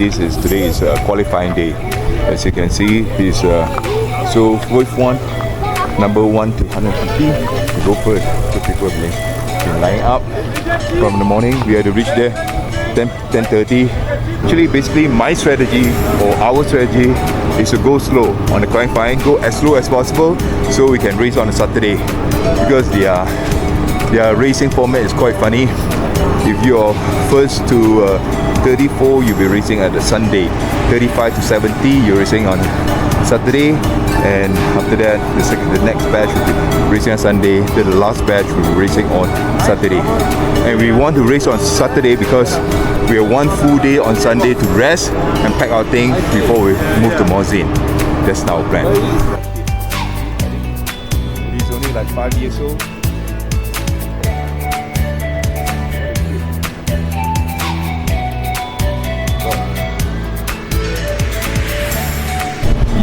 Today is qualifying day. As you can see, so first one, number 1 to 150. We go first. So people have been lining up from the morning. We had to reach there 10:30. Actually, basically, my strategy or our strategy is to go slow on the qualifying. Go as slow as possible so we can race on a Saturday, because their racing format is quite funny. If you're first to 34, you'll be racing at the Sunday. 35 to 70, you're racing on Saturday, and after that, the next batch will be racing on Sunday. Then the last batch will be racing on Saturday. And we want to race on Saturday because we have one full day on Sunday to rest and pack our things before we move to Morzine. That's our plan. He's only like 5 years old.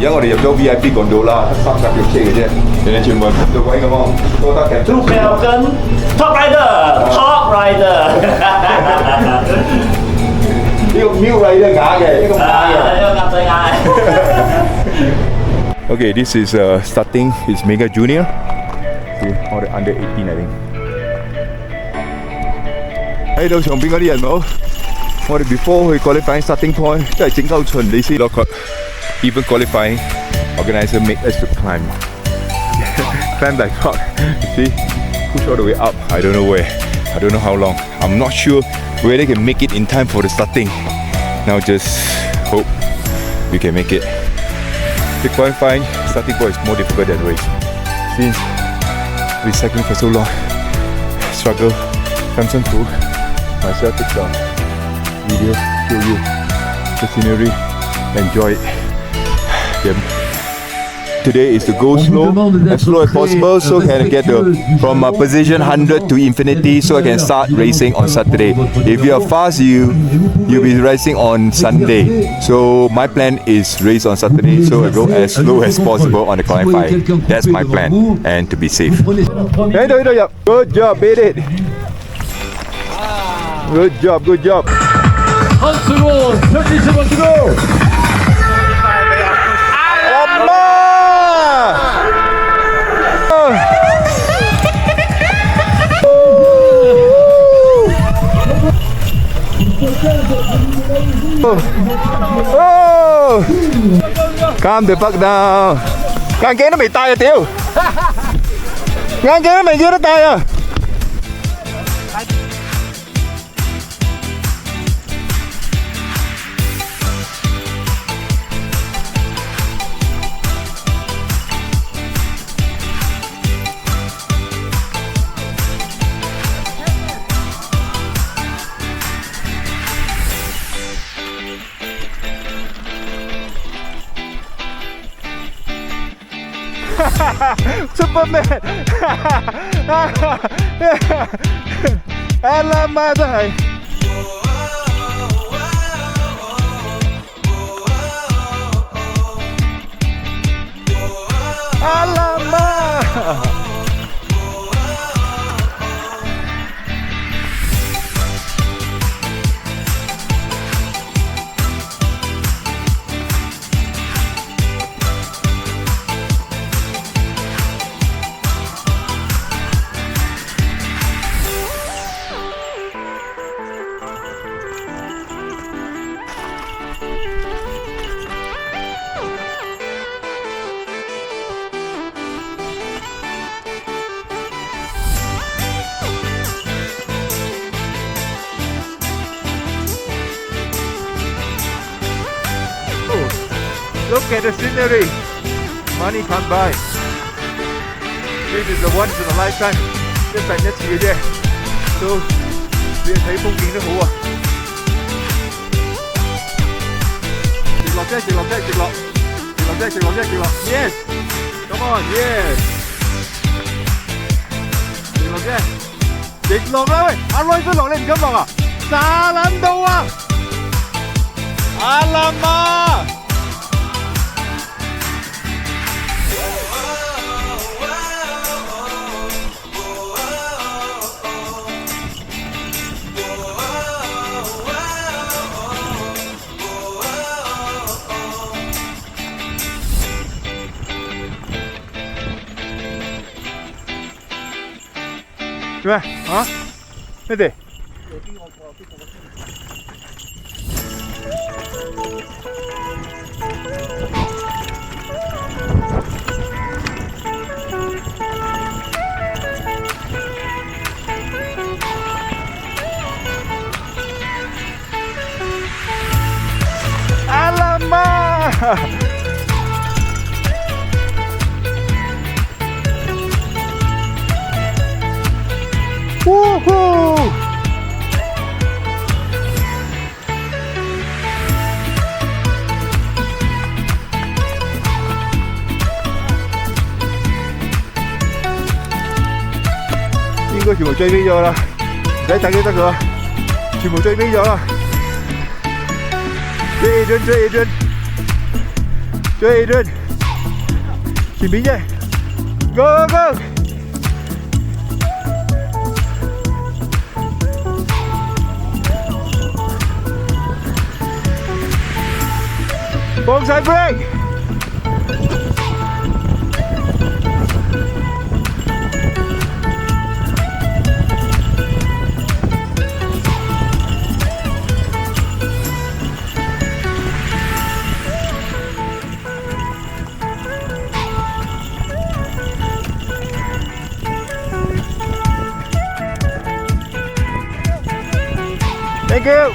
而家我哋入咗 VIP gondola，三架腳車嘅啫，人哋全部做鬼咁喎，都得嘅。豬票跟 Top Rider，Top Rider。呢個 Milk Rider 假嘅，呢個假嘅，呢個鴨仔假嘅。Okay, this is starting. It's Mega Junior. See, all the under 18, I think. 睇到上邊嗰啲人冇？我哋 before 去 qualifying starting point， 真係整鳩蠢你先落佢。Even qualifying, organizer make us to climb like rock. See, push all the way up. I don't know where. I don't know how long. I'm not sure whether they can make it in time for the starting. Now just hope we can make it. The qualifying starting point is more difficult than race. Since we're cycling for so long, struggle. Samson Fu, myself take down video, show you the scenery, enjoy it. Today is to go slow, as slow as possible, so can I get from position 100 to infinity, so I can start racing on Saturday. If you are fast, you'll be racing on Sunday. So my plan is race on Saturday, so I go as slow as possible on the qualifying. That's my plan, and to be safe. Good job, beat it. Good job, good job. 30 seconds to go. Oh! Calm the fuck down. 眼鏡都未戴啊屌！眼鏡都未叫得戴啊！Superman! Alamak真係〜Alamak! Look at the scenery. Money can't buy. This is the once in a lifetime. 一生一次嘅啫。都你睇風景都好啊。直落啫，直落啫，直落，直落啫，直落啫，直落。Yes. Come on, yes. 直落啫，直落啦喂！阿威都落，你唔敢落啊？炸撚到啊！阿林啊！做咩啊？咩地？阿拉媽！呼呼！應該全部追飛咗啦，唔使等幾得㗎，全部追飛咗啦。追 Adrian， 追 Adrian， 追 Adrian， 前面啫 ，Go Go！ 放晒 brake！ Thank you.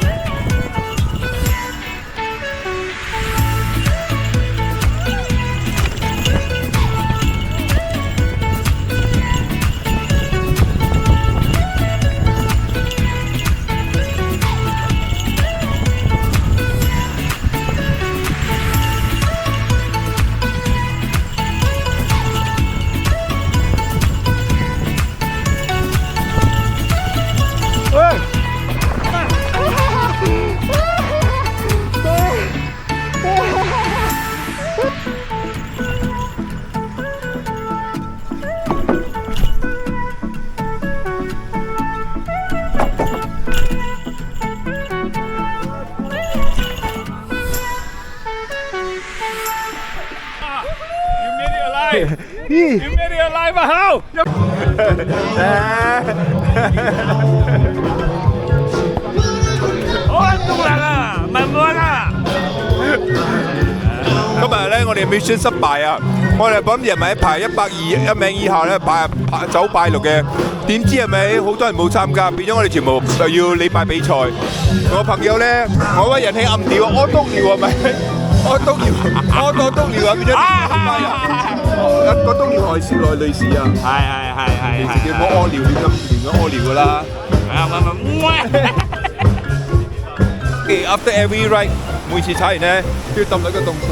You made it alive 啊！好，好動人啊，慢慢啊！今日咧，我哋 mission 失敗啊！我哋諗住咪排120一名以下咧，走拜六嘅，點知係咪好多人冇參加，變咗我哋全部就要禮拜比賽。我朋友咧，我位人氣暗調，屙督尿係咪？屙督尿啊，變咗個督尿害少內女士啊！係，自己冇屙尿亂咁屙尿噶啦。After every ride， 每次踩完咧都要揼落個凍水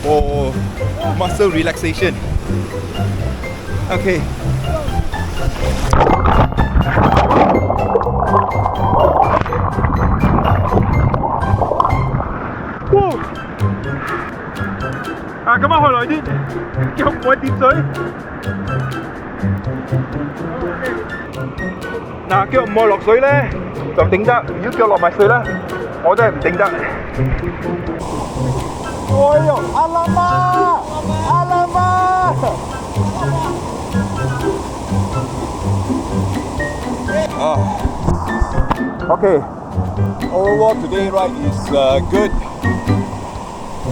，for muscle relaxation。OK。咁樣去耐啲，腳唔會跌水。嗱，腳唔會落水咧就頂得，如果腳落埋水咧，我真係唔頂得。哎呦，阿拉媽，阿拉媽！Okay, overall today ride is good.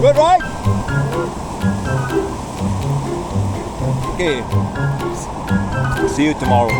Good ride. Okay, see you tomorrow.